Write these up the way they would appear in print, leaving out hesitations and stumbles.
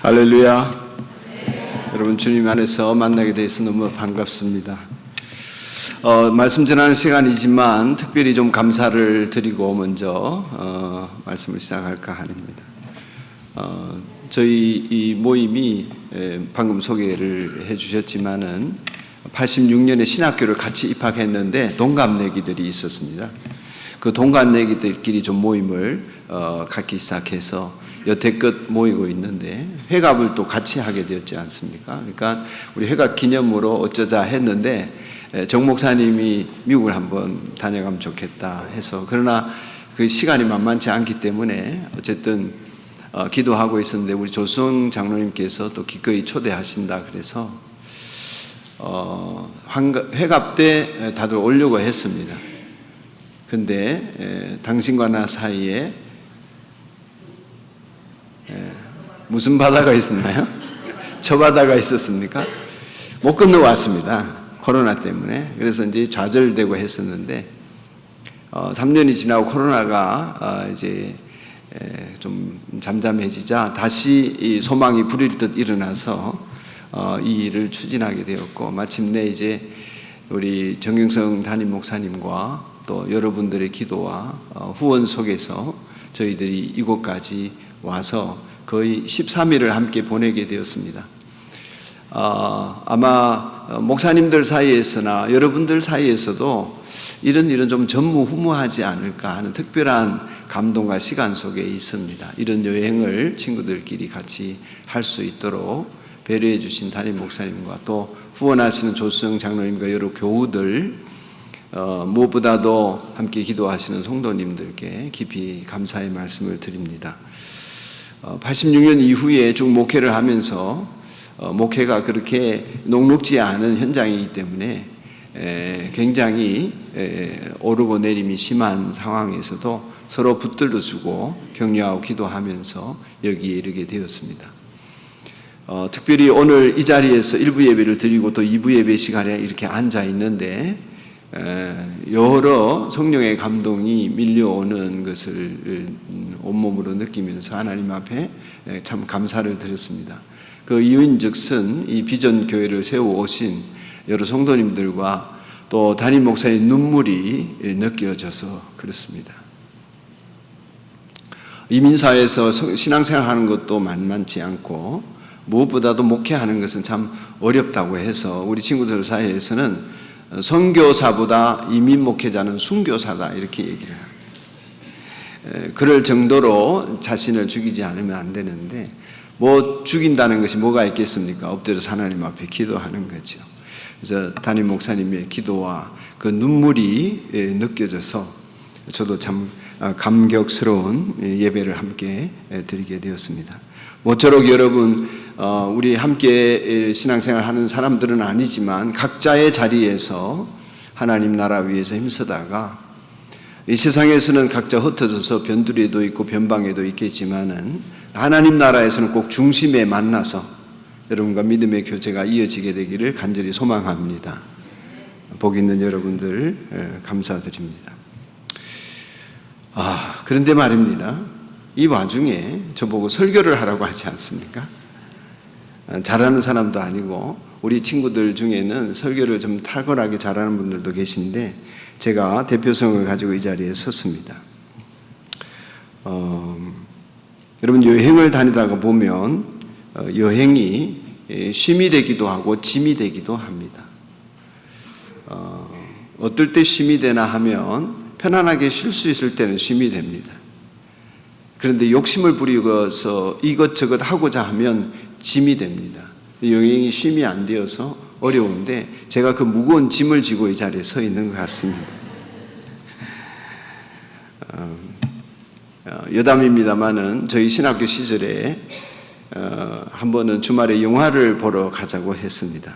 할렐루야. 여러분 주님 안에서 만나게 돼서 너무 반갑습니다. 말씀 전하는 시간이지만 특별히 좀 감사를 드리고 먼저 말씀을 시작할까 합니다. 저희 이 모임이 방금 소개를 해주셨지만은 86년에 신학교를 같이 입학했는데 동갑내기들이 있었습니다. 그 동갑내기들끼리 좀 모임을 갖기 시작해서 여태껏 모이고 있는데 회갑을 또 같이 하게 되었지 않습니까? 그러니까 우리 회갑 기념으로 어쩌자 했는데 정 목사님이 미국을 한번 다녀가면 좋겠다 해서, 그러나 그 시간이 만만치 않기 때문에 어쨌든 기도하고 있었는데 우리 조수영 장로님께서 또 기꺼이 초대하신다 그래서 회갑 때 다들 오려고 했습니다. 근데 당신과 나 사이에 무슨 바다가 있었나요? 저 바다가 있었습니까? 못 건너왔습니다. 코로나 때문에. 그래서 이제 좌절되고 했었는데 3년이 지나고 코로나가 이제 좀 잠잠해지자 다시 이 소망이 부리듯 일어나서 이 일을 추진하게 되었고, 마침내 이제 우리 정경성 담임 목사님과 또 여러분들의 기도와 후원 속에서 저희들이 이곳까지 와서 거의 13일을 함께 보내게 되었습니다. 아마 목사님들 사이에서나 여러분들 사이에서도 이런 일은 좀 전무후무하지 않을까 하는 특별한 감동과 시간 속에 있습니다. 이런 여행을 친구들끼리 같이 할 수 있도록 배려해 주신 담임 목사님과 또 후원하시는 조수영 장로님과 여러 교우들, 무엇보다도 함께 기도하시는 성도님들께 깊이 감사의 말씀을 드립니다. 86년 이후에 쭉 목회를 하면서 목회가 그렇게 녹록지 않은 현장이기 때문에 굉장히 오르고 내림이 심한 상황에서도 서로 붙들어주고 격려하고 기도하면서 여기에 이르게 되었습니다. 특별히 오늘 이 자리에서 1부 예배를 드리고 또 2부 예배 시간에 이렇게 앉아 있는데 여러 성령의 감동이 밀려오는 것을 온몸으로 느끼면서 하나님 앞에 참 감사를 드렸습니다. 그 이유인즉슨 이 비전 교회를 세워오신 여러 성도님들과 또 담임 목사의 눈물이 느껴져서 그렇습니다. 이민사회에서 신앙생활하는 것도 만만치 않고 무엇보다도 목회하는 것은 참 어렵다고 해서 우리 친구들 사이에서는 선교사보다 이민 목회자는 순교사다 이렇게 얘기를 해요. 그럴 정도로 자신을 죽이지 않으면 안 되는데 뭐 죽인다는 것이 뭐가 있겠습니까? 엎드려서 하나님 앞에 기도하는 거죠. 그래서 담임 목사님의 기도와 그 눈물이 느껴져서 저도 참 감격스러운 예배를 함께 드리게 되었습니다. 모쪼록 여러분 우리 함께 신앙생활 하는 사람들은 아니지만 각자의 자리에서 하나님 나라 위해서 힘쓰다가 이 세상에서는 각자 흩어져서 변두리에도 있고 변방에도 있겠지만은 하나님 나라에서는 꼭 중심에 만나서 여러분과 믿음의 교제가 이어지게 되기를 간절히 소망합니다. 복 있는 여러분들 감사드립니다. 그런데 말입니다. 이 와중에 저보고 설교를 하라고 하지 않습니까? 잘하는 사람도 아니고 우리 친구들 중에는 설교를 좀 탁월하게 잘하는 분들도 계신데 제가 대표성을 가지고 이 자리에 섰습니다. 여러분 여행을 다니다가 보면 여행이 쉼이 되기도 하고 짐이 되기도 합니다. 어떨 때 쉼이 되나 하면 편안하게 쉴 수 있을 때는 쉼이 됩니다. 그런데 욕심을 부리고서 이것저것 하고자 하면 짐이 됩니다. 여행이 쉼이 안 되어서 어려운데 제가 그 무거운 짐을 지고 이 자리에 서 있는 것 같습니다. 여담입니다마는 저희 신학교 시절에 한 번은 주말에 영화를 보러 가자고 했습니다.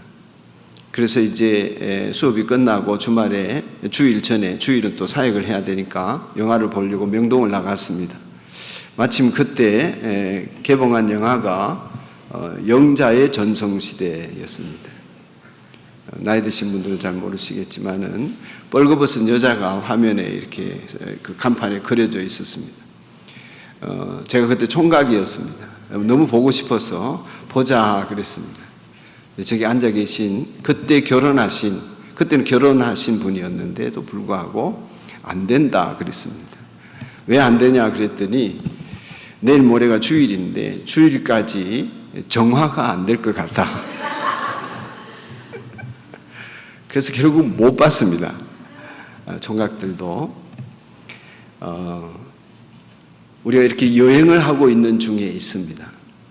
그래서 이제 수업이 끝나고 주말에 주일 전에, 주일은 또 사역을 해야 되니까 영화를 보려고 명동을 나갔습니다. 마침 그때 개봉한 영화가 영자의 전성시대였습니다. 나이 드신 분들은 잘 모르시겠지만은 뻘거벗은 여자가 화면에 이렇게 그 간판에 그려져 있었습니다. 제가 그때 총각이었습니다. 너무 보고 싶어서 보자 그랬습니다. 저기 앉아 계신 그때는 결혼하신 분이었는데도 불구하고 안 된다 그랬습니다. 왜 안 되냐 그랬더니 내일 모레가 주일인데 주일까지 정화가 안 될 것 같다. 그래서 결국 못 봤습니다. 총각들도 우리가 이렇게 여행을 하고 있는 중에 있습니다.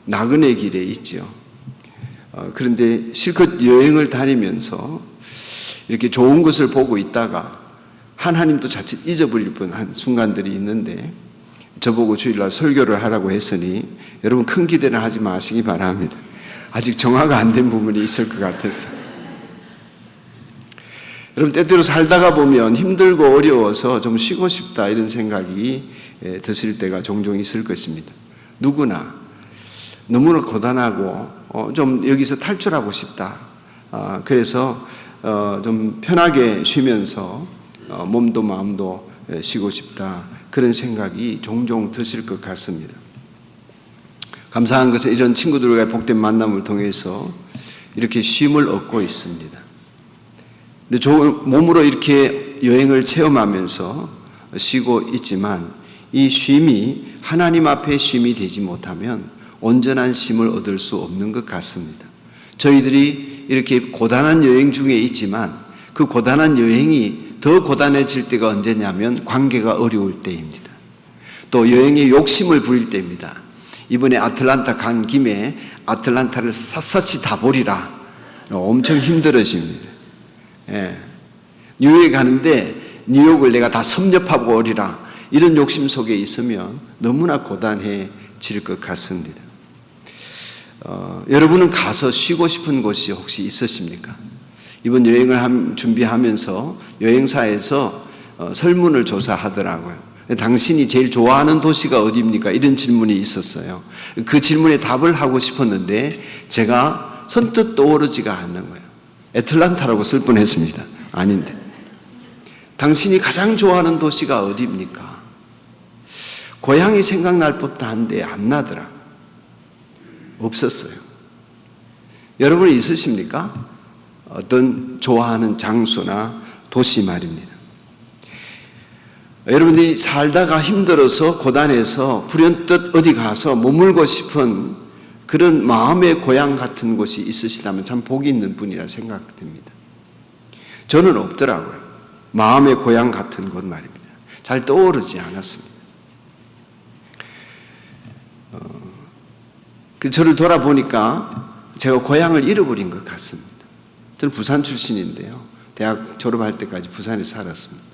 나그네 길에 있죠. 그런데 실컷 여행을 다니면서 이렇게 좋은 것을 보고 있다가 하나님도 자칫 잊어버릴 뻔한 순간들이 있는데 저보고 주일날 설교를 하라고 했으니 여러분 큰 기대는 하지 마시기 바랍니다. 아직 정화가 안 된 부분이 있을 것 같아서. 여러분 때때로 살다가 보면 힘들고 어려워서 좀 쉬고 싶다 이런 생각이 드실 때가 종종 있을 것입니다. 누구나 너무나 고단하고 좀 여기서 탈출하고 싶다. 그래서 좀 편하게 쉬면서 몸도 마음도 쉬고 싶다. 그런 생각이 종종 드실 것 같습니다. 감사한 것은 이런 친구들과의 복된 만남을 통해서 이렇게 쉼을 얻고 있습니다. 근데 좋은 몸으로 이렇게 여행을 체험하면서 쉬고 있지만 이 쉼이 하나님 앞에 쉼이 되지 못하면 온전한 쉼을 얻을 수 없는 것 같습니다. 저희들이 이렇게 고단한 여행 중에 있지만 그 고단한 여행이 더 고단해질 때가 언제냐면 관계가 어려울 때입니다. 또 여행에 욕심을 부릴 때입니다. 이번에 아틀란타 간 김에 아틀란타를 샅샅이 다 보리라. 엄청 힘들어집니다. 뉴욕에 가는데 뉴욕을 내가 다 섭렵하고 오리라. 이런 욕심 속에 있으면 너무나 고단해질 것 같습니다. 여러분은 가서 쉬고 싶은 곳이 혹시 있으십니까? 이번 여행을 준비하면서 여행사에서 설문을 조사하더라고요. 당신이 제일 좋아하는 도시가 어디입니까? 이런 질문이 있었어요. 그 질문에 답을 하고 싶었는데 제가 선뜻 떠오르지가 않는 거예요. 애틀란타라고 쓸 뻔했습니다. 아닌데. 당신이 가장 좋아하는 도시가 어디입니까? 고향이 생각날 법도 한데 안 나더라. 없었어요. 여러분 있으십니까? 어떤 좋아하는 장소나 도시 말입니다. 여러분이 살다가 힘들어서 고단해서 불현듯 어디 가서 머물고 싶은 그런 마음의 고향 같은 곳이 있으시다면 참 복이 있는 분이라 생각됩니다. 저는 없더라고요. 마음의 고향 같은 곳 말입니다. 잘 떠오르지 않았습니다. 저를 돌아보니까 제가 고향을 잃어버린 것 같습니다. 저는 부산 출신인데요. 대학 졸업할 때까지 부산에 살았습니다.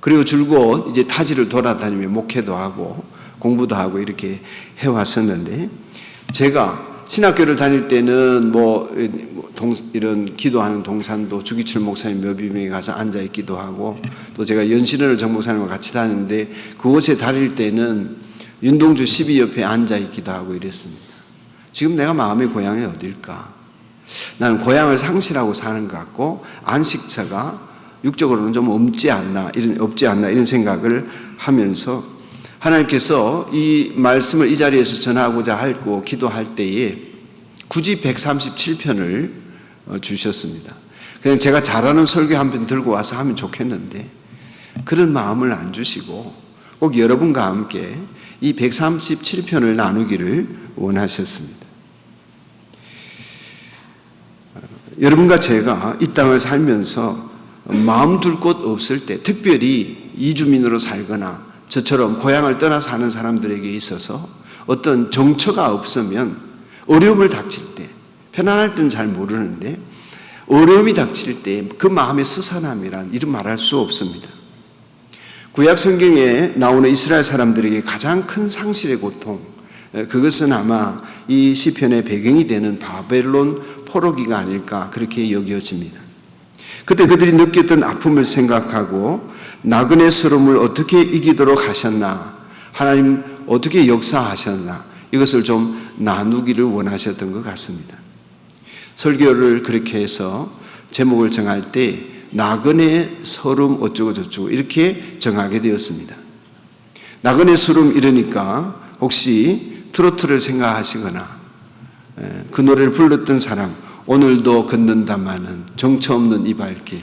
그리고 줄곧 이제 타지를 돌아다니며 목회도 하고 공부도 하고 이렇게 해왔었는데 제가 신학교를 다닐 때는 이런 기도하는 동산도 주기철 목사님 묘비명에 가서 앉아 있기도 하고 또 제가 연신을 정 목사님과 같이 다녔는데 그곳에 다닐 때는 윤동주 12옆에 앉아 있기도 하고 이랬습니다. 지금 내가 마음의 고향이 어딜까? 나는 고향을 상실하고 사는 것 같고 안식처가 육적으로는 좀 없지 않나 이런 생각을 하면서 하나님께서 이 말씀을 이 자리에서 전하고자 하고 기도할 때에 굳이 137편을 주셨습니다. 그냥 제가 잘하는 설교 한 편 들고 와서 하면 좋겠는데 그런 마음을 안 주시고 꼭 여러분과 함께 이 137편을 나누기를 원하셨습니다. 여러분과 제가 이 땅을 살면서 마음 둘 곳 없을 때 특별히 이주민으로 살거나 저처럼 고향을 떠나 사는 사람들에게 있어서 어떤 정처가 없으면 어려움을 닥칠 때 편안할 때는 잘 모르는데 어려움이 닥칠 때 그 마음의 스산함이란 이름 말할 수 없습니다. 구약 성경에 나오는 이스라엘 사람들에게 가장 큰 상실의 고통 그것은 아마 이 시편의 배경이 되는 바벨론 포로기가 아닐까 그렇게 여겨집니다. 그때 그들이 느꼈던 아픔을 생각하고 나그네스러움을 어떻게 이기도록 하셨나 하나님 어떻게 역사하셨나 이것을 좀 나누기를 원하셨던 것 같습니다. 설교를 그렇게 해서 제목을 정할 때 나그네 서름 어쩌고 저쩌고 이렇게 정하게 되었습니다. 나그네 서름 이러니까 혹시 트로트를 생각하시거나 그 노래를 불렀던 사람, 오늘도 걷는다마는 정처 없는 이 발길,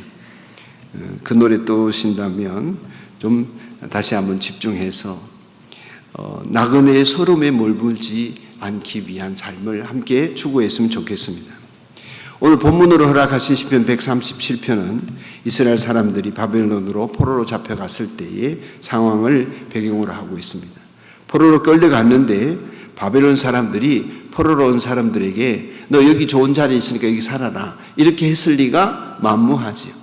그 노래 떠오신다면 좀 다시 한번 집중해서 나그네의 서름에 몰불지 않기 위한 삶을 함께 추구했으면 좋겠습니다. 오늘 본문으로 허락하신 시편 137편은 이스라엘 사람들이 바벨론으로 포로로 잡혀갔을 때의 상황을 배경으로 하고 있습니다. 포로로 끌려갔는데 바벨론 사람들이 포로로 온 사람들에게 너 여기 좋은 자리에 있으니까 여기 살아라 이렇게 했을 리가 만무하지요.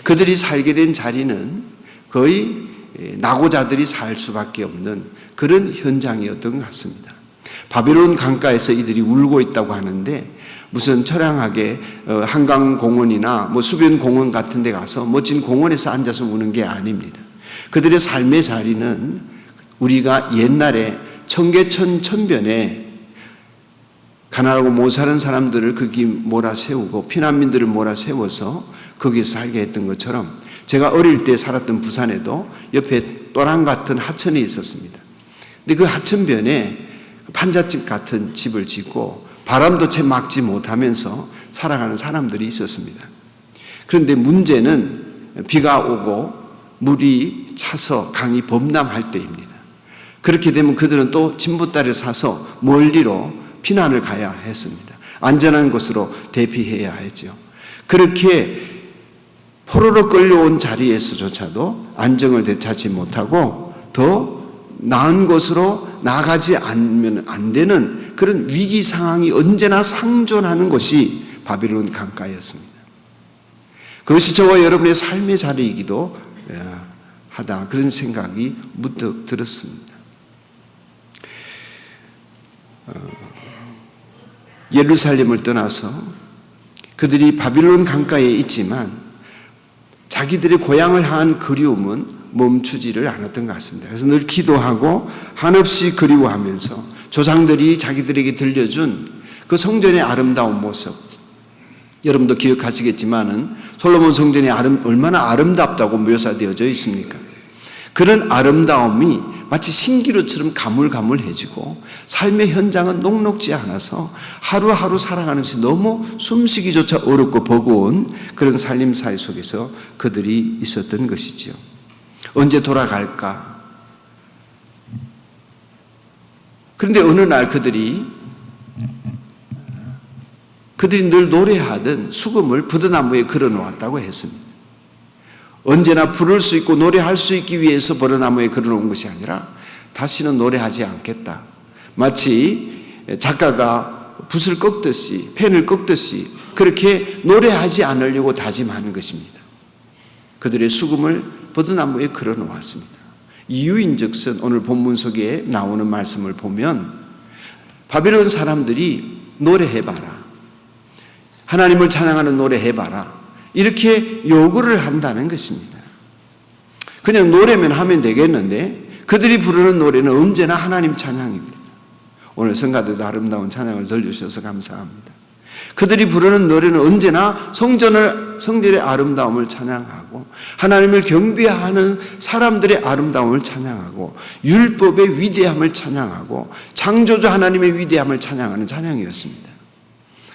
그들이 살게 된 자리는 거의 낙오자들이 살 수밖에 없는 그런 현장이었던 것 같습니다. 바벨론 강가에서 이들이 울고 있다고 하는데 무슨 처량하게 한강공원이나 뭐 수변공원 같은 데 가서 멋진 공원에서 앉아서 우는 게 아닙니다. 그들의 삶의 자리는 우리가 옛날에 청계천 천변에 가난하고 못 사는 사람들을 거기 몰아세우고 피난민들을 몰아세워서 거기서 살게 했던 것처럼 제가 어릴 때 살았던 부산에도 옆에 또랑 같은 하천이 있었습니다. 근데 그 하천변에 판잣집 같은 집을 짓고 바람도 채 막지 못하면서 살아가는 사람들이 있었습니다. 그런데 문제는 비가 오고 물이 차서 강이 범람할 때입니다. 그렇게 되면 그들은 또 진보다리를 사서 멀리로 피난을 가야 했습니다. 안전한 곳으로 대피해야 했죠. 그렇게 포로로 끌려온 자리에서조차도 안정을 되찾지 못하고 더 나은 곳으로 나가지 않으면 안 되는 그런 위기 상황이 언제나 상존하는 것이 바벨론 강가였습니다. 그것이 저와 여러분의 삶의 자리이기도 하다, 그런 생각이 문득 들었습니다. 예루살렘을 떠나서 그들이 바빌론 강가에 있지만 자기들의 고향을 향한 그리움은 멈추지를 않았던 것 같습니다. 그래서 늘 기도하고 한없이 그리워하면서 조상들이 자기들에게 들려준 그 성전의 아름다운 모습, 여러분도 기억하시겠지만은 솔로몬 성전이 얼마나 아름답다고 묘사되어져 있습니까? 그런 아름다움이 마치 신기루처럼 가물가물해지고 삶의 현장은 녹록지 않아서 하루하루 살아가는 것이 너무 숨쉬기조차 어렵고 버거운 그런 살림살 속에서 그들이 있었던 것이지요. 언제 돌아갈까? 그런데 어느 날 그들이 늘 노래하던 수금을 버드나무에 걸어놓았다고 했습니다. 언제나 부를 수 있고 노래할 수 있기 위해서 버드나무에 걸어놓은 것이 아니라 다시는 노래하지 않겠다. 마치 작가가 붓을 꺾듯이 펜을 꺾듯이 그렇게 노래하지 않으려고 다짐하는 것입니다. 그들의 수금을 버드나무에 걸어놓았습니다. 이유인즉슨 오늘 본문 속에 나오는 말씀을 보면 바벨론 사람들이 노래해봐라, 하나님을 찬양하는 노래해봐라, 이렇게 요구를 한다는 것입니다. 그냥 노래면 하면 되겠는데 그들이 부르는 노래는 언제나 하나님 찬양입니다. 오늘 성가대도 아름다운 찬양을 들려주셔서 감사합니다. 그들이 부르는 노래는 언제나 성전의 아름다움을 찬양하고 하나님을 경배하는 사람들의 아름다움을 찬양하고 율법의 위대함을 찬양하고 창조주 하나님의 위대함을 찬양하는 찬양이었습니다.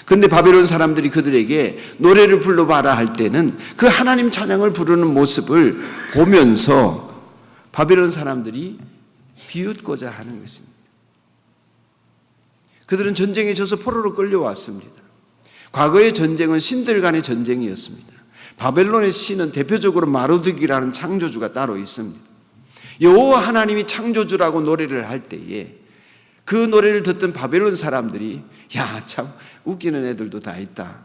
그런데 바벨론 사람들이 그들에게 노래를 불러봐라 할 때는 그 하나님 찬양을 부르는 모습을 보면서 바벨론 사람들이 비웃고자 하는 것입니다. 그들은 전쟁에 져서 포로로 끌려왔습니다. 과거의 전쟁은 신들 간의 전쟁이었습니다. 바벨론의 신은 대표적으로 마르둑이라는 창조주가 따로 있습니다. 여호와 하나님이 창조주라고 노래를 할 때에 그 노래를 듣던 바벨론 사람들이 야, 참 웃기는 애들도 다 있다.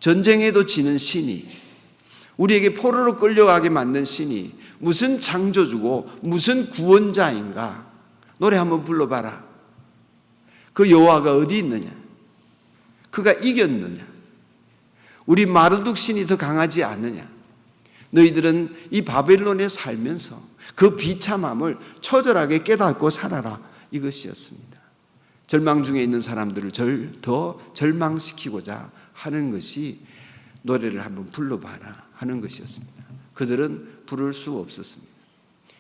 전쟁에도 지는 신이, 우리에게 포로로 끌려가게 만든 신이 무슨 창조주고 무슨 구원자인가? 노래 한번 불러봐라. 그 여호와가 어디 있느냐? 그가 이겼느냐? 우리 마르둑 신이 더 강하지 않느냐? 너희들은 이 바벨론에 살면서 그 비참함을 처절하게 깨닫고 살아라. 이것이었습니다. 절망 중에 있는 사람들을 더 절망시키고자 하는 것이 노래를 한번 불러봐라 하는 것이었습니다. 그들은 부를 수 없었습니다.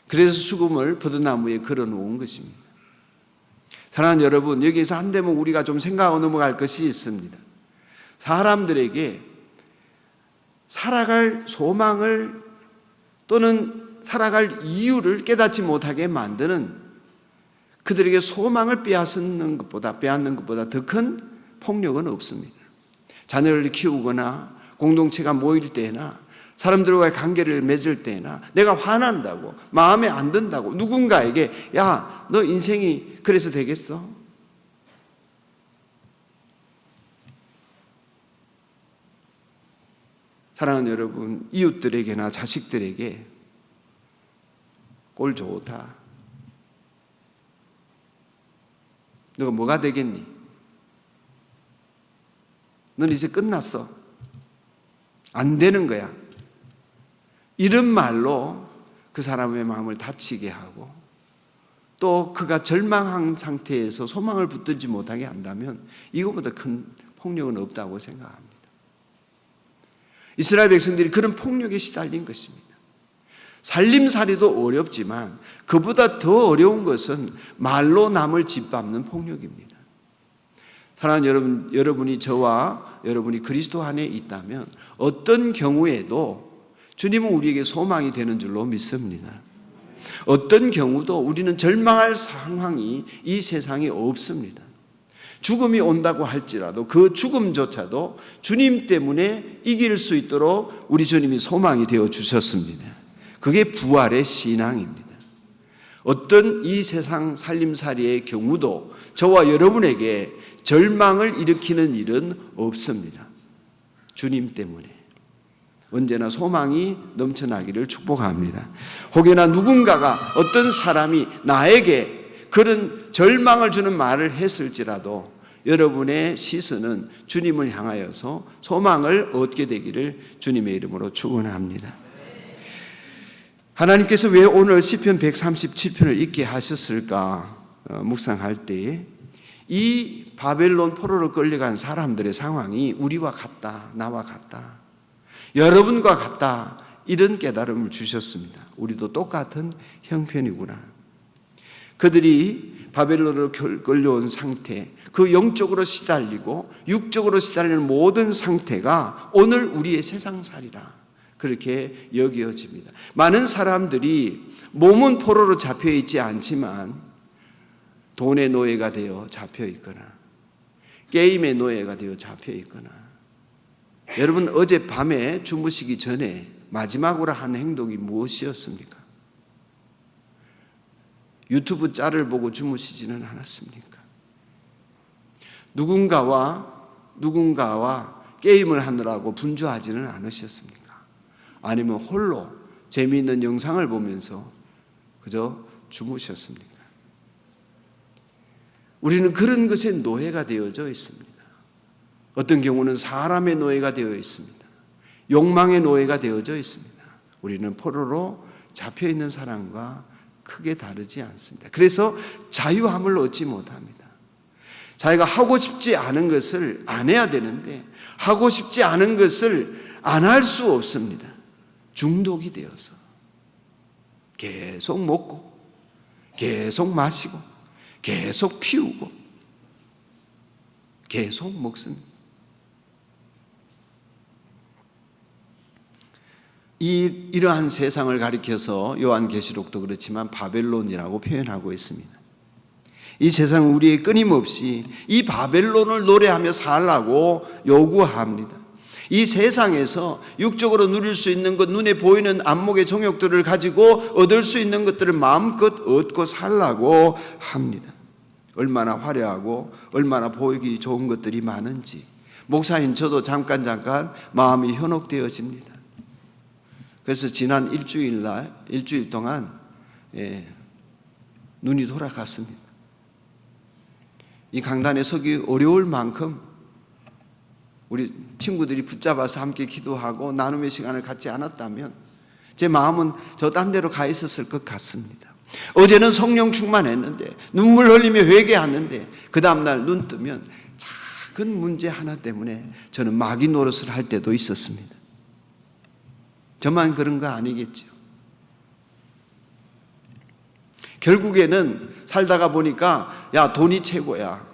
그래서 수금을 버드나무에 걸어놓은 것입니다. 사랑하는 여러분, 여기에서 한 대목 우리가 좀 생각하고 넘어갈 것이 있습니다. 사람들에게 살아갈 소망을 또는 살아갈 이유를 깨닫지 못하게 만드는, 그들에게 소망을 빼앗는 것보다 더 큰 폭력은 없습니다. 자녀를 키우거나 공동체가 모일 때나 사람들과의 관계를 맺을 때나 내가 화난다고, 마음에 안 든다고 누군가에게 야, 너 인생이 그래서 되겠어? 사랑하는 여러분, 이웃들에게나 자식들에게 꼴 좋다, 너가 뭐가 되겠니? 넌 이제 끝났어, 안 되는 거야, 이런 말로 그 사람의 마음을 다치게 하고 또 그가 절망한 상태에서 소망을 붙들지 못하게 한다면 이것보다 큰 폭력은 없다고 생각합니다. 이스라엘 백성들이 그런 폭력에 시달린 것입니다. 살림살이도 어렵지만 그보다 더 어려운 것은 말로 남을 짓밟는 폭력입니다. 사랑하는 여러분이 저와 여러분이 그리스도 안에 있다면 어떤 경우에도 주님은 우리에게 소망이 되는 줄로 믿습니다. 어떤 경우도 우리는 절망할 상황이 이 세상에 없습니다. 죽음이 온다고 할지라도 그 죽음조차도 주님 때문에 이길 수 있도록 우리 주님이 소망이 되어 주셨습니다. 그게 부활의 신앙입니다. 어떤 이 세상 살림살이의 경우도 저와 여러분에게 절망을 일으키는 일은 없습니다. 주님 때문에 언제나 소망이 넘쳐나기를 축복합니다. 혹여나 누군가가, 어떤 사람이 나에게 그런 절망을 주는 말을 했을지라도 여러분의 시선은 주님을 향하여서 소망을 얻게 되기를 주님의 이름으로 축원합니다. 하나님께서 왜 오늘 시편 137편을 읽게 하셨을까 묵상할 때 이 바벨론 포로로 끌려간 사람들의 상황이 우리와 같다, 나와 같다, 여러분과 같다, 이런 깨달음을 주셨습니다. 우리도 똑같은 형편이구나. 그들이 바벨론으로 끌려온 상태, 그 영적으로 시달리고 육적으로 시달리는 모든 상태가 오늘 우리의 세상살이라 그렇게 여겨집니다. 많은 사람들이 몸은 포로로 잡혀 있지 않지만 돈의 노예가 되어 잡혀 있거나 게임의 노예가 되어 잡혀 있거나, 여러분 어젯밤에 주무시기 전에 마지막으로 한 행동이 무엇이었습니까? 유튜브 짤을 보고 주무시지는 않았습니까? 누군가와 게임을 하느라고 분주하지는 않으셨습니까? 아니면 홀로 재미있는 영상을 보면서 그저 주무셨습니까? 우리는 그런 것에 노예가 되어져 있습니다. 어떤 경우는 사람의 노예가 되어 있습니다. 욕망의 노예가 되어져 있습니다. 우리는 포로로 잡혀있는 사람과 크게 다르지 않습니다. 그래서 자유함을 얻지 못합니다. 자기가 하고 싶지 않은 것을 안 해야 되는데 하고 싶지 않은 것을 안 할 수 없습니다. 중독이 되어서 계속 먹고 계속 마시고 계속 피우고 계속 먹습니다. 이러한 세상을 가리켜서 요한계시록도 그렇지만 바벨론이라고 표현하고 있습니다. 이 세상은 우리의 끊임없이 이 바벨론을 노래하며 살라고 요구합니다. 이 세상에서 육적으로 누릴 수 있는 것, 눈에 보이는 안목의 정욕들을 가지고 얻을 수 있는 것들을 마음껏 얻고 살라고 합니다. 얼마나 화려하고 얼마나 보이기 좋은 것들이 많은지 목사인 저도 잠깐 마음이 현혹되어집니다. 그래서 지난 일주일 동안 눈이 돌아갔습니다. 이 강단에 서기 어려울 만큼 우리 친구들이 붙잡아서 함께 기도하고 나눔의 시간을 갖지 않았다면 제 마음은 저 딴 데로 가 있었을 것 같습니다. 어제는 성령 충만했는데 눈물 흘리며 회개하는데 그 다음날 눈 뜨면 작은 문제 하나 때문에 저는 마귀 노릇을 할 때도 있었습니다. 저만 그런 거 아니겠죠? 결국에는 살다가 보니까 야, 돈이 최고야.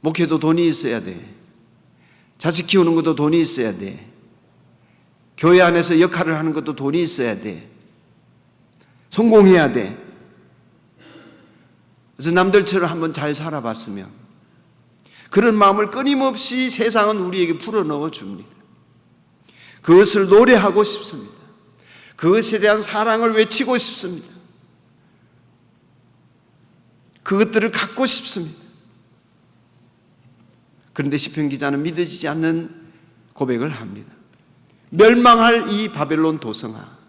목회도 돈이 있어야 돼. 자식 키우는 것도 돈이 있어야 돼. 교회 안에서 역할을 하는 것도 돈이 있어야 돼. 성공해야 돼. 그래서 남들처럼 한번 잘 살아봤으면, 그런 마음을 끊임없이 세상은 우리에게 불어넣어 줍니다. 그것을 노래하고 싶습니다. 그것에 대한 사랑을 외치고 싶습니다. 그것들을 갖고 싶습니다. 그런데 시편 기자는 믿어지지 않는 고백을 합니다. 멸망할 이 바벨론 도성아.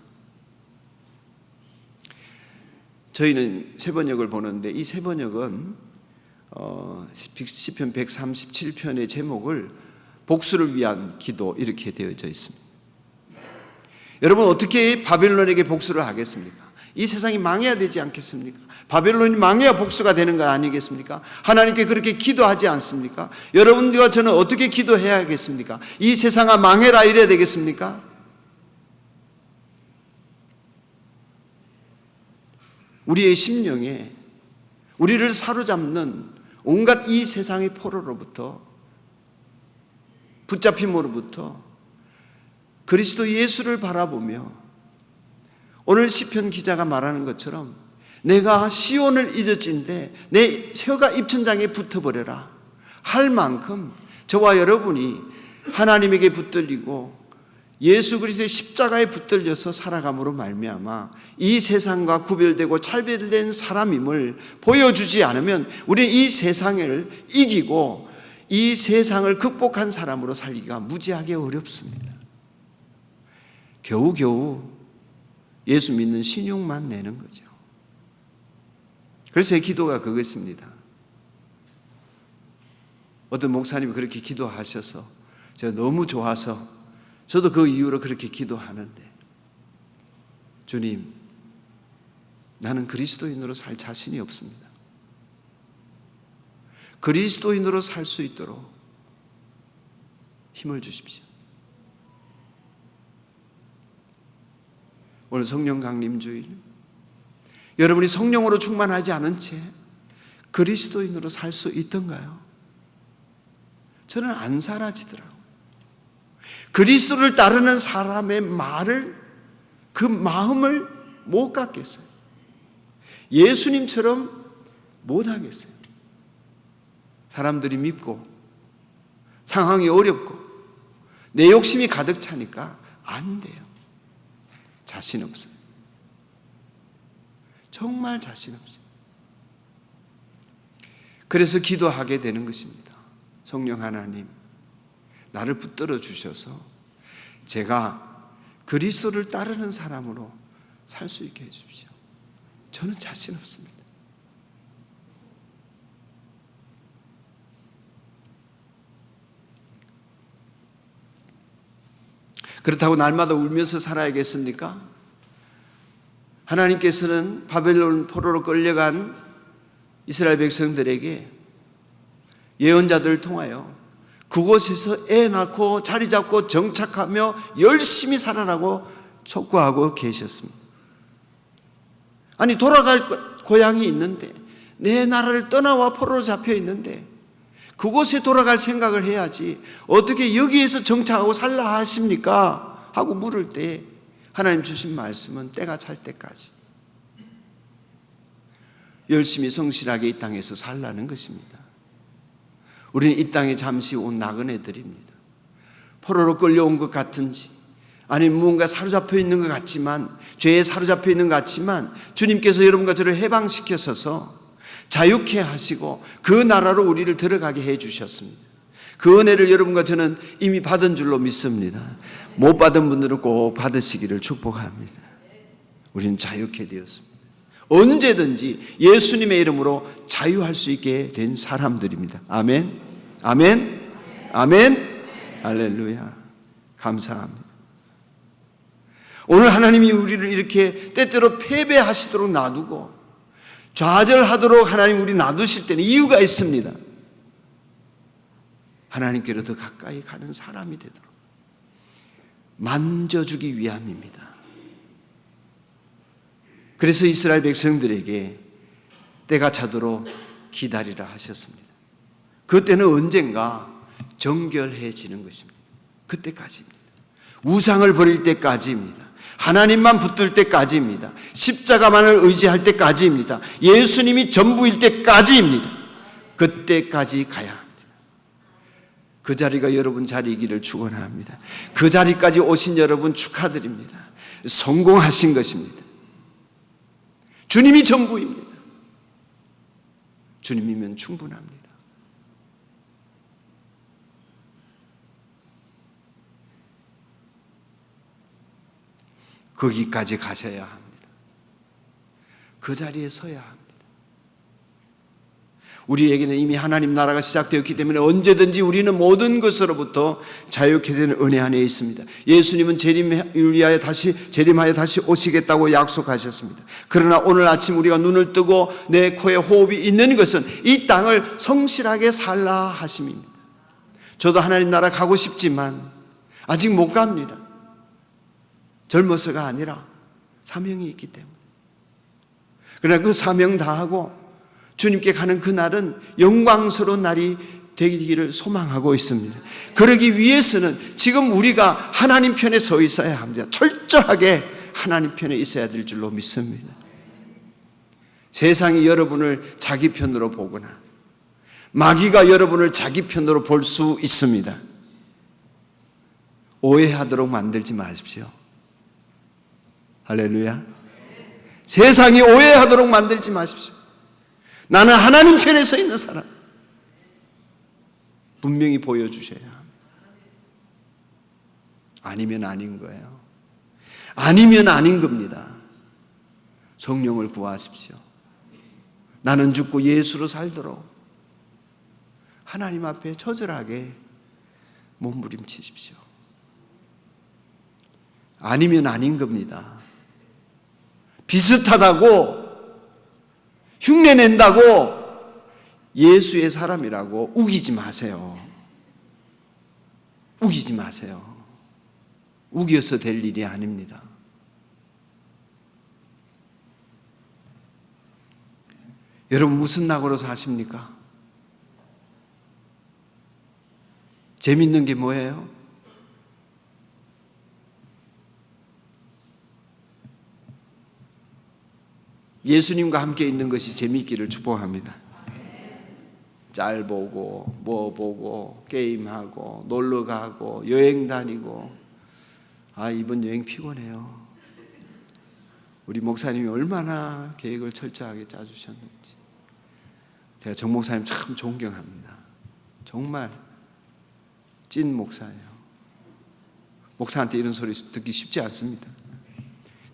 저희는 세번역을 보는데 이 세번역은 시편 137편의 제목을 복수를 위한 기도 이렇게 되어져 있습니다. 여러분, 어떻게 바벨론에게 복수를 하겠습니까? 이 세상이 망해야 되지 않겠습니까? 바벨론이 망해야 복수가 되는 거 아니겠습니까? 하나님께 그렇게 기도하지 않습니까? 여러분과 저는 어떻게 기도해야겠습니까? 이 세상아 망해라 이래야 되겠습니까? 우리의 심령에 우리를 사로잡는 온갖 이 세상의 포로로부터, 붙잡힘으로부터 그리스도 예수를 바라보며 오늘 시편 기자가 말하는 것처럼 내가 시온을 잊어진데 내 혀가 입천장에 붙어버려라 할 만큼 저와 여러분이 하나님에게 붙들리고 예수 그리스도의 십자가에 붙들려서 살아감으로 말미암아 이 세상과 구별되고 차별된 사람임을 보여주지 않으면 우리는 이 세상을 이기고 이 세상을 극복한 사람으로 살기가 무지하게 어렵습니다. 겨우겨우 예수 믿는 신용만 내는 거죠. 그래서 제 기도가 그것입니다. 어떤 목사님이 그렇게 기도하셔서 제가 너무 좋아서 저도 그 이유로 그렇게 기도하는데, 주님, 나는 그리스도인으로 살 자신이 없습니다. 그리스도인으로 살 수 있도록 힘을 주십시오. 오늘 성령 강림 주일, 여러분이 성령으로 충만하지 않은 채 그리스도인으로 살 수 있던가요? 저는 안 사라지더라고요. 그리스도를 따르는 사람의 말을, 그 마음을 못 갖겠어요. 예수님처럼 못 하겠어요. 사람들이 밉고 상황이 어렵고 내 욕심이 가득 차니까 안 돼요. 자신 없어요. 정말 자신 없어요. 그래서 기도하게 되는 것입니다. 성령 하나님, 나를 붙들어 주셔서 제가 그리스도를 따르는 사람으로 살 수 있게 해주십시오. 저는 자신 없습니다. 그렇다고 날마다 울면서 살아야겠습니까? 하나님께서는 바벨론 포로로 끌려간 이스라엘 백성들에게 예언자들을 통하여 그곳에서 애 낳고 자리 잡고 정착하며 열심히 살아라고 촉구하고 계셨습니다. 아니, 돌아갈 고향이 있는데, 내 나라를 떠나와 포로로 잡혀 있는데 그곳에 돌아갈 생각을 해야지 어떻게 여기에서 정착하고 살라 하십니까? 하고 물을 때 하나님 주신 말씀은 때가 찰 때까지 열심히 성실하게 이 땅에서 살라는 것입니다. 우리는 이 땅에 잠시 온 나그네들입니다. 포로로 끌려온 것 같은지, 아니면 무언가 사로잡혀 있는 것 같지만, 죄에 사로잡혀 있는 것 같지만 주님께서 여러분과 저를 해방시켜서서 자유케 하시고 그 나라로 우리를 들어가게 해 주셨습니다. 그 은혜를 여러분과 저는 이미 받은 줄로 믿습니다. 못 받은 분들은 꼭 받으시기를 축복합니다. 우리는 자유케 되었습니다. 언제든지 예수님의 이름으로 자유할 수 있게 된 사람들입니다. 아멘, 아멘, 아멘, 할렐루야. 감사합니다. 오늘 하나님이 우리를 이렇게 때때로 패배하시도록 놔두고 좌절하도록 하나님 우리 놔두실 때는 이유가 있습니다. 하나님께로 더 가까이 가는 사람이 되도록 만져주기 위함입니다. 그래서 이스라엘 백성들에게 때가 차도록 기다리라 하셨습니다. 그때는 언젠가 정결해지는 것입니다. 그때까지입니다. 우상을 버릴 때까지입니다. 하나님만 붙들 때까지입니다. 십자가만을 의지할 때까지입니다. 예수님이 전부일 때까지입니다. 그때까지 가야 합니다. 그 자리가 여러분 자리이기를 축원합니다. 그 자리까지 오신 여러분 축하드립니다. 성공하신 것입니다. 주님이 전부입니다. 주님이면 충분합니다. 거기까지 가셔야 합니다. 그 자리에 서야 합니다. 우리에게는 이미 하나님 나라가 시작되었기 때문에 언제든지 우리는 모든 것으로부터 자유케 되는 은혜 안에 있습니다. 예수님은 재림하여 다시 오시겠다고 약속하셨습니다. 그러나 오늘 아침 우리가 눈을 뜨고 내 코에 호흡이 있는 것은 이 땅을 성실하게 살라 하심입니다. 저도 하나님 나라 가고 싶지만 아직 못 갑니다. 젊어서가 아니라 사명이 있기 때문에. 그러나 그 사명 다하고 주님께 가는 그날은 영광스러운 날이 되기를 소망하고 있습니다. 그러기 위해서는 지금 우리가 하나님 편에 서 있어야 합니다. 철저하게 하나님 편에 있어야 될 줄로 믿습니다. 세상이 여러분을 자기 편으로 보거나 마귀가 여러분을 자기 편으로 볼 수 있습니다. 오해하도록 만들지 마십시오. 할렐루야. 세상이 오해하도록 만들지 마십시오. 나는 하나님 편에 서 있는 사람. 분명히 보여주셔야 합니다. 아니면 아닌 거예요. 아니면 아닌 겁니다. 성령을 구하십시오. 나는 죽고 예수로 살도록 하나님 앞에 처절하게 몸부림치십시오. 아니면 아닌 겁니다. 비슷하다고 흉내낸다고 예수의 사람이라고 우기지 마세요. 우기지 마세요. 우겨서 될 일이 아닙니다. 여러분 무슨 낙으로 사십니까? 재밌는 게 뭐예요? 예수님과 함께 있는 것이 재미있기를 축복합니다. 짤 보고 뭐 보고 게임하고 놀러 가고 여행 다니고. 아, 이번 여행 피곤해요. 우리 목사님이 얼마나 계획을 철저하게 짜주셨는지. 제가 정 목사님 참 존경합니다. 정말 찐 목사예요. 목사한테 이런 소리 듣기 쉽지 않습니다.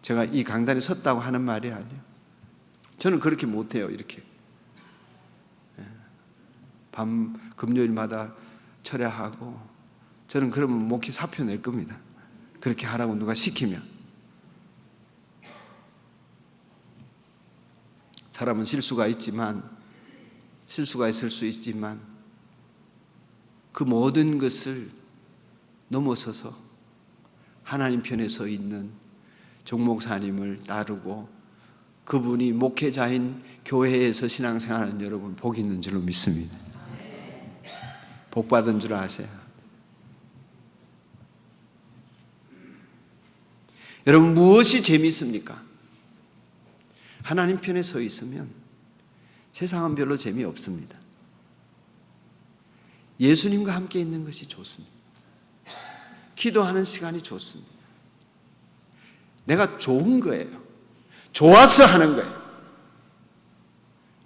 제가 이 강단에 섰다고 하는 말이 아니에요. 저는 그렇게 못해요. 이렇게 밤 금요일마다 철야하고. 저는 그러면 목회 사표 낼 겁니다. 그렇게 하라고 누가 시키면. 사람은 실수가 있을 수 있지만 그 모든 것을 넘어서서 하나님 편에 서 있는 정 목사님을 따르고 그분이 목회자인 교회에서 신앙생활하는 여러분 복 있는 줄로 믿습니다. 복 받은 줄 아세요. 여러분 무엇이 재미있습니까? 하나님 편에 서 있으면 세상은 별로 재미없습니다. 예수님과 함께 있는 것이 좋습니다. 기도하는 시간이 좋습니다. 내가 좋은 거예요. 좋아서 하는 거예요.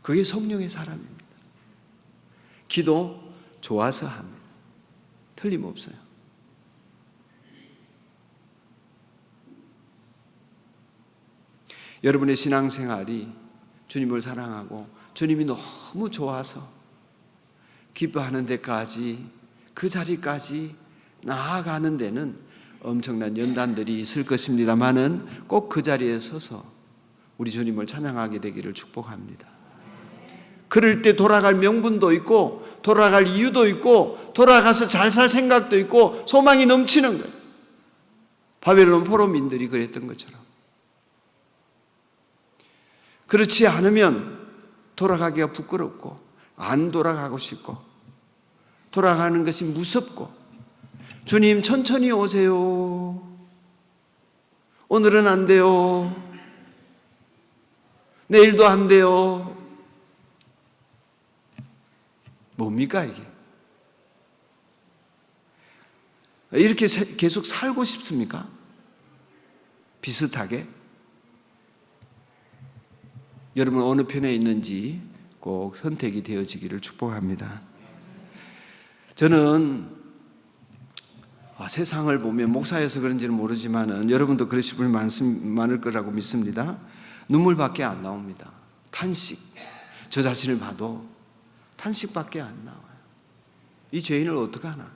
그게 성령의 사람입니다. 기도 좋아서 합니다. 틀림없어요. 여러분의 신앙생활이 주님을 사랑하고 주님이 너무 좋아서 기뻐하는 데까지, 그 자리까지 나아가는 데는 엄청난 연단들이 있을 것입니다만은 꼭 그 자리에 서서 우리 주님을 찬양하게 되기를 축복합니다. 그럴 때 돌아갈 명분도 있고 돌아갈 이유도 있고 돌아가서 잘 살 생각도 있고 소망이 넘치는 거예요. 바벨론 포로민들이 그랬던 것처럼 그렇지 않으면 돌아가기가 부끄럽고 안 돌아가고 싶고 돌아가는 것이 무섭고 주님 천천히 오세요. 오늘은 안 돼요. 내일도 안 돼요. 뭡니까 이게? 이렇게 계속 살고 싶습니까? 비슷하게? 여러분 어느 편에 있는지 꼭 선택이 되어지기를 축복합니다. 저는 세상을 보면 목사여서 그런지는 모르지만 여러분도 그러실 분이 많을 거라고 믿습니다. 눈물밖에 안 나옵니다. 탄식. 저 자신을 봐도 탄식밖에 안 나와요. 이 죄인을 어떡하나.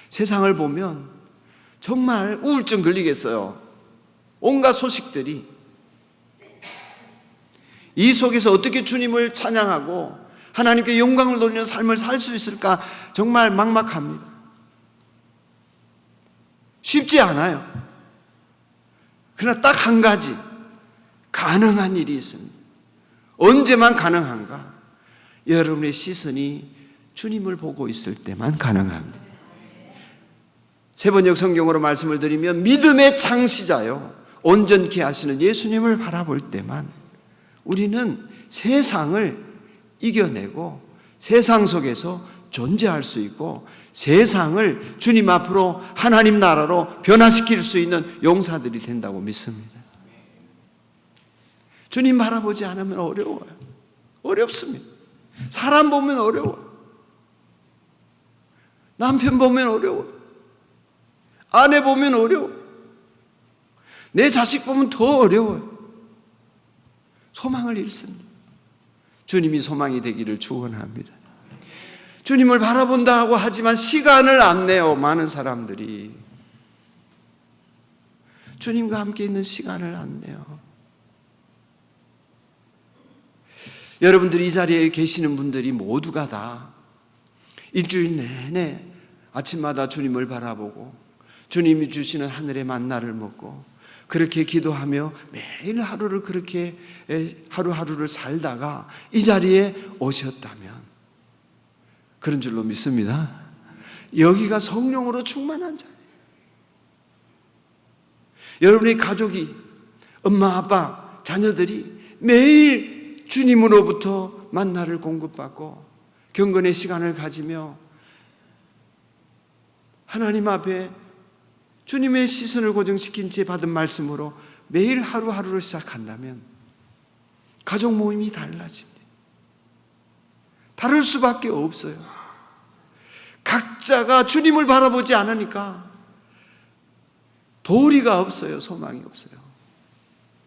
세상을 보면 정말 우울증 걸리겠어요. 온갖 소식들이. 이 속에서 어떻게 주님을 찬양하고 하나님께 영광을 돌리는 삶을 살 수 있을까 정말 막막합니다. 쉽지 않아요. 그러나 딱 한 가지 가능한 일이 있습니다. 언제만 가능한가? 여러분의 시선이 주님을 보고 있을 때만 가능합니다. 세번역 성경으로 말씀을 드리면 믿음의 창시자요 온전케 하시는 예수님을 바라볼 때만 우리는 세상을 이겨내고 세상 속에서 존재할 수 있고 세상을 주님 앞으로 하나님 나라로 변화시킬 수 있는 용사들이 된다고 믿습니다. 주님 바라보지 않으면 어려워요. 어렵습니다. 사람 보면 어려워요. 남편 보면 어려워요. 아내 보면 어려워요. 내 자식 보면 더 어려워요. 소망을 잃습니다. 주님이 소망이 되기를 축원합니다. 주님을 바라본다고 하지만 시간을 안 내요. 많은 사람들이 주님과 함께 있는 시간을 안 내요. 여러분들이 이 자리에 계시는 분들이 모두가 다 일주일 내내 아침마다 주님을 바라보고 주님이 주시는 하늘의 만나를 먹고 그렇게 기도하며 매일 하루를 그렇게 하루하루를 살다가 이 자리에 오셨다면 그런 줄로 믿습니다. 여기가 성령으로 충만한 자리예요. 여러분의 가족이 엄마, 아빠, 자녀들이 매일 주님으로부터 만나를 공급받고 경건의 시간을 가지며 하나님 앞에 주님의 시선을 고정시킨 채 받은 말씀으로 매일 하루하루를 시작한다면 가족 모임이 달라집니다. 다를 수밖에 없어요. 각자가 주님을 바라보지 않으니까 도리가 없어요. 소망이 없어요.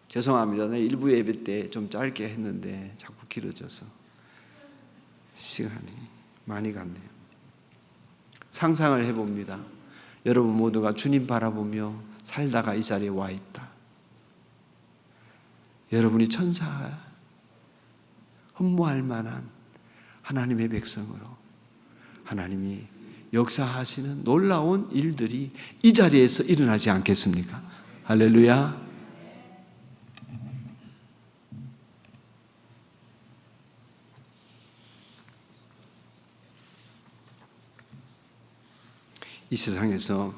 죄송합니다. 네, 일부 예배 때 좀 짧게 했는데 자꾸 길어져서 시간이 많이 갔네요. 상상을 해봅니다. 여러분 모두가 주님 바라보며 살다가 이 자리에 와 있다. 여러분이 천사 흠모할 만한 하나님의 백성으로 하나님이 역사하시는 놀라운 일들이 이 자리에서 일어나지 않겠습니까? 할렐루야. 이 세상에서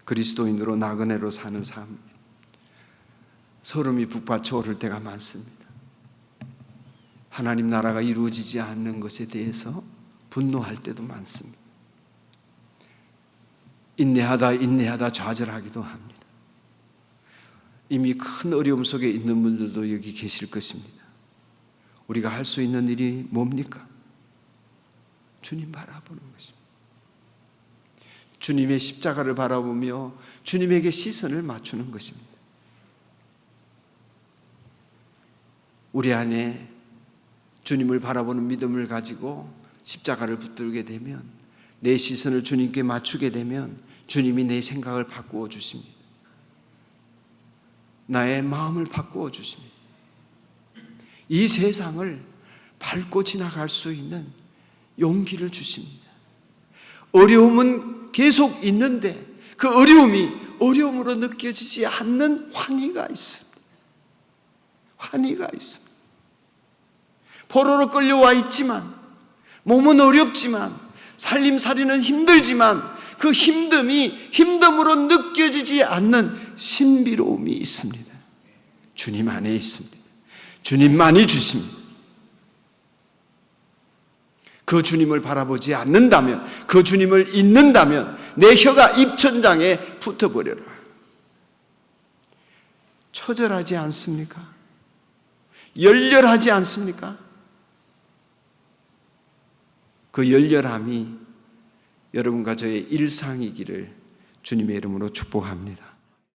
그리스도인으로 나그네로 사는 삶, 소름이 북받쳐 오를 때가 많습니다. 하나님 나라가 이루어지지 않는 것에 대해서 분노할 때도 많습니다. 인내하다 좌절하기도 합니다. 이미 큰 어려움 속에 있는 분들도 여기 계실 것입니다. 우리가 할 수 있는 일이 뭡니까? 주님 바라보는 것입니다. 주님의 십자가를 바라보며 주님에게 시선을 맞추는 것입니다. 우리 안에 주님을 바라보는 믿음을 가지고 십자가를 붙들게 되면 내 시선을 주님께 맞추게 되면 주님이 내 생각을 바꾸어 주십니다. 나의 마음을 바꾸어 주십니다. 이 세상을 밟고 지나갈 수 있는 용기를 주십니다. 어려움은 계속 있는데 그 어려움이 어려움으로 느껴지지 않는 환희가 있습니다. 환희가 있습니다. 포로로 끌려와 있지만, 몸은 어렵지만, 살림살이는 힘들지만 그 힘듦으로 느껴지지 않는 신비로움이 있습니다. 주님 안에 있습니다. 주님만이 주십니다. 그 주님을 바라보지 않는다면, 그 주님을 잊는다면 내 혀가 입천장에 붙어버려라. 처절하지 않습니까? 열렬하지 않습니까? 그 열렬함이 여러분과 저의 일상이기를 주님의 이름으로 축복합니다.